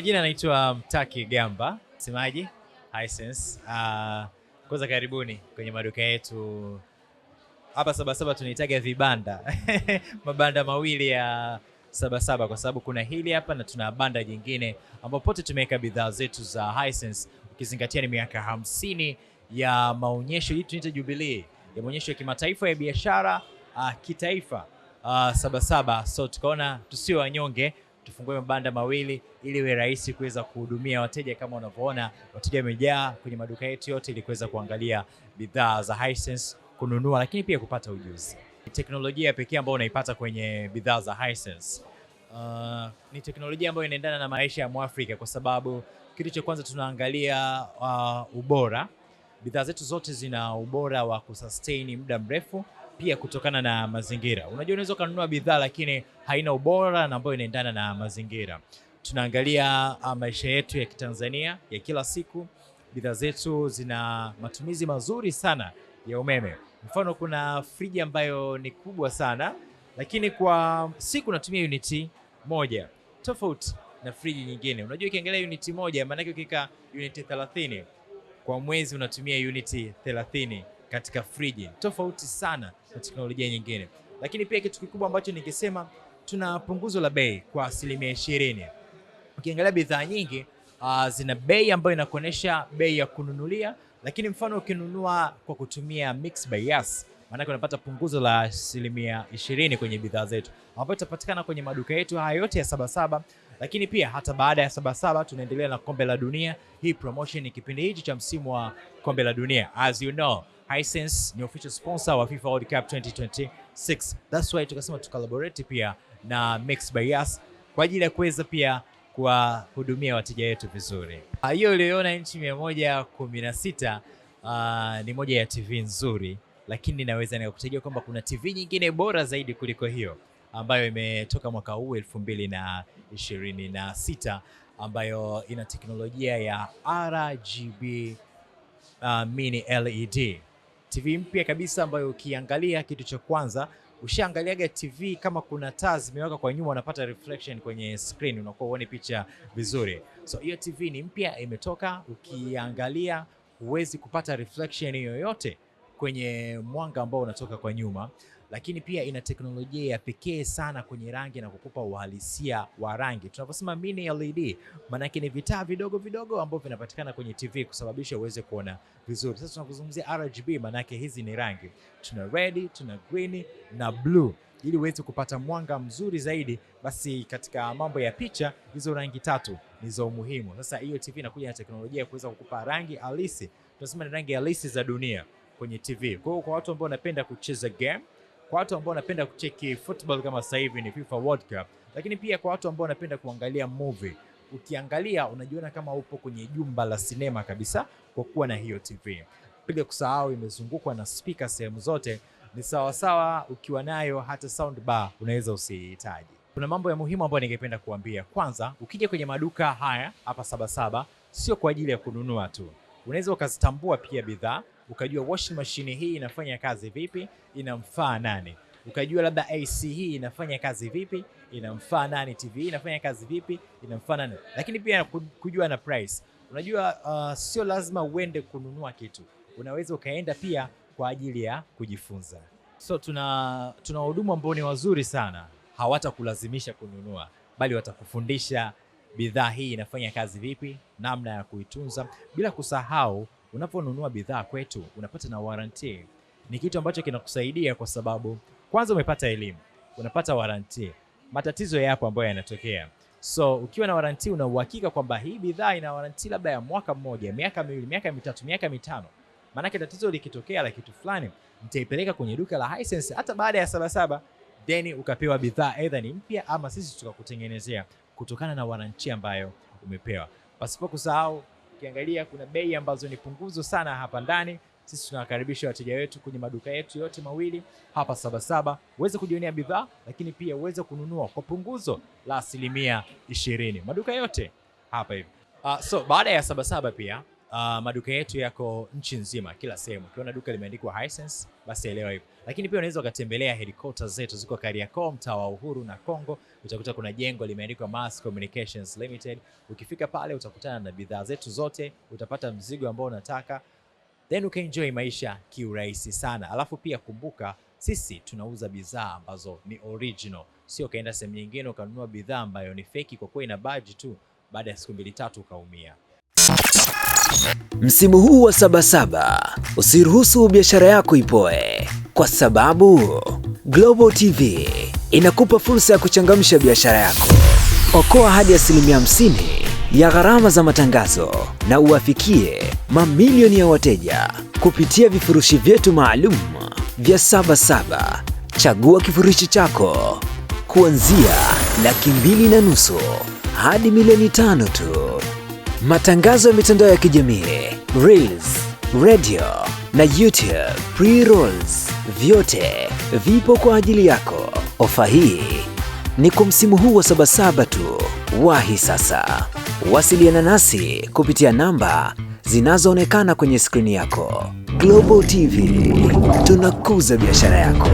majina naitwa Mtaki Gamba, msemaji Hisense. Kwanza karibuni kwenye maduka yetu. Hapa Sabasaba tunaitaga vibanda. Mabanda mawili ya Sabasaba kwa sababu kuna hili hapa na tuna banda jingine ambapo pote tumeweka bidhaa zetu za Hisense, ukizingatia ni miaka 50 ya maonyesho hii tunaita Jubilee ya maonyesho ya kimataifa ya biashara kitaifa Sabasaba. So tukaona tusiwe wanyonge, tufungue mabanda mawili ili iwe rahisi kuweza kuhudumia wateja. Kama unavyoona wateja wamejaa kwenye maduka yetu yote ili kuweza kuangalia bidhaa za Hisense, kununua lakini pia kupata ujuzi. Teknolojia pekee ambayo unaipata kwenye bidhaa za Hisense ni teknolojia ambayo inaendana na maisha ya Mwafrika, kwa sababu kitu cha kwanza tunaangalia ubora. Bidhaa zetu zote zina ubora wa kusustain muda mrefu, pia kutokana na mazingira. Unajua unaweza kununua bidhaa lakini haina ubora na ambayo inaendana na mazingira. Tunaangalia maisha yetu ya Kitanzania ya kila siku. Bidhaa zetu zina matumizi mazuri sana ya umeme. Mfano kuna friji ambayo ni kubwa sana lakini kwa siku natumia uniti moja, tofauti na friji nyingine. Unajua ukiangalia uniti moja maana yake ukika uniti 30 kwa mwezi unatumia uniti 30 katika friji, tofauti sana na teknolojia nyingine. Lakini pia kitu kikubwa ambacho nikisema, tuna punguzo la bei kwa 20%. Ukiangalia bidhaa nyingi zina bei ambayo inakuonesha bei ya kununulia, lakini mfano ukinunua kwa kutumia Mixx by Yas maana unapata punguzo la 20% kwenye bidhaa zetu ambayo itapatikana kwenye maduka yetu haya yote ya Sabasaba. Lakini pia hata baada ya Sabasaba tunaendelea na kombe la dunia. Hii promotion ni kipindi hichi cha msimu wa kombe la dunia. As you know, Hisense ni official sponsor wa FIFA World Cup 2026. That's why tukasema tucollaborate pia na Mixx by Yas kwa ajili ya kuweza pia kuwahudumia wateja wetu vizuri. Hiyo uliona inchi 116 ni moja ya TV nzuri, lakini naweza nikakutajia kwamba kuna TV nyingine bora zaidi kuliko hiyo ambayo imetoka mwaka huu 2026 ambayo ina teknolojia ya RGB mini LED. TV mpya kabisa ambayo ukiangalia, kitu cha kwanza ushaangaliaga TV kama kuna taa zimeweka kwa nyuma unapata reflection kwenye screen, unakuwa uone picha vizuri. So hiyo TV ni mpya, imetoka, ukiangalia huwezi kupata reflection yoyote kwenye mwanga ambao unatoka kwa nyuma. Lakini pia ina teknolojia ya pekee sana kwenye rangi na kukupa uhalisia wa rangi. Tunaposema mini LED maana yake ni vitaa vidogo vidogo ambavyo vinapatikana kwenye TV kusababisha uweze kuona vizuri. Sasa tunapozungumzia RGB maana yake hizi ni rangi. Tuna red, tuna green na blue ili uweze kupata mwanga mzuri zaidi. Basi katika mambo ya picha hizo rangi tatu ni za umuhimu. Sasa hiyo TV inakuja na teknolojia ya kuweza kukupa rangi halisi. Tunasema ni rangi halisi za dunia kwenye TV. Kwa hiyo kwa watu ambao wanapenda kucheza game, kwa watu ambao wanapenda kucheki football kama sasa hivi ni FIFA World Cup, lakini pia kwa watu ambao wanapenda kuangalia movie, ukiangalia unajiona kama upo kwenye jumba la sinema kabisa kwa kuwa na hiyo TV. Bila kusahau imezungukwa na speaker sehemu zote, ni sawa sawa ukiwa nayo hata sound bar unaweza usihitaji. Kuna mambo ya muhimu ambayo ningependa kuambia. Kwanza, ukija kwenye maduka haya hapa Sabasaba sio kwa ajili ya kununua tu. Unaweza ukazitambua pia bidhaa, ukajua washing machine hii inafanya kazi vipi, inamfaa nani. Ukajua labda AC hii inafanya kazi vipi, inamfaa nani. TV hii inafanya kazi vipi, inamfaa nani. Lakini pia kujua na price. Unajua sio lazima uende kununua kitu, unaweza ukaenda pia kwa ajili ya kujifunza. So tuna wahudumu ambao ni wazuri sana, hawatakulazimisha kununua bali watakufundisha bidhaa hii inafanya kazi vipi, namna ya kuitunza. Bila kusahau unaponunua bidhaa kwetu unapata na warranty. Ni kitu ambacho kinakusaidia kwa sababu kwanza umepata elimu, unapata warranty. Matatizo yapo ambayo yanatokea. So ukiwa na warranty una uhakika kwamba hii bidhaa ina warranty labda ya mwaka mmoja, miaka miwili, miaka mitatu, miaka mitano. Maana tatizo likitokea la kitu fulani, mtaipeleka kwenye duka la Hisense hata baada ya Sabasaba, then ukapewa bidhaa either ni mpya ama sisi tukakutengenezea kutokana na warranty ambayo umepewa. Pasipo kusahau ukiangalia kuna bei ambazo ni punguzo sana hapa ndani. Sisi tunawakaribisha wateja wetu kwenye maduka yetu yote mawili hapa Sabasaba uweze kujionea bidhaa, lakini pia uweze kununua kwa punguzo la 20%. Maduka yote hapa hivi. So baada ya Sabasaba pia maduka yetu yako nchi nzima, kila sehemu. Ukiona duka limeandikwa Hisense, basi elewa hivyo. Lakini pia unaweza ukatembelea headquarters zetu, ziko Kariakoo, mtaa wa Uhuru na Kongo. Utakuta kuna jengo limeandikwa Mass Communications Limited. Ukifika pale utakutana na bidhaa zetu zote, utapata mzigo ambao unataka, then ukaenjoy maisha kiurahisi sana. Alafu pia kumbuka, sisi tunauza bidhaa ambazo ni original, sio kaenda sehemu nyingine ukanunua bidhaa ambayo ni fake kwa kuwa ina badge tu, baada ya siku 2-3 ukaumia. Msimu huu wa Sabasaba, usiruhusu biashara yako ipoe, kwa sababu Global TV inakupa fursa ya kuchangamsha biashara yako. Okoa hadi 50% ya gharama za matangazo na uwafikie mamilioni ya wateja kupitia vifurushi vyetu maalum vya Sabasaba. Chagua kifurushi chako kuanzia $2.5 hadi $1.5 tu. Matangazo ya mitandao ya kijamii, Reels, radio na YouTube pre-rolls, vyote vipo kwa ajili yako. Ofa hii ni kwa msimu huu wa Sabasaba tu. Wahi sasa. Wasiliana nasi kupitia namba zinazoonekana kwenye skrini yako. Global TV, tunakuza biashara yako.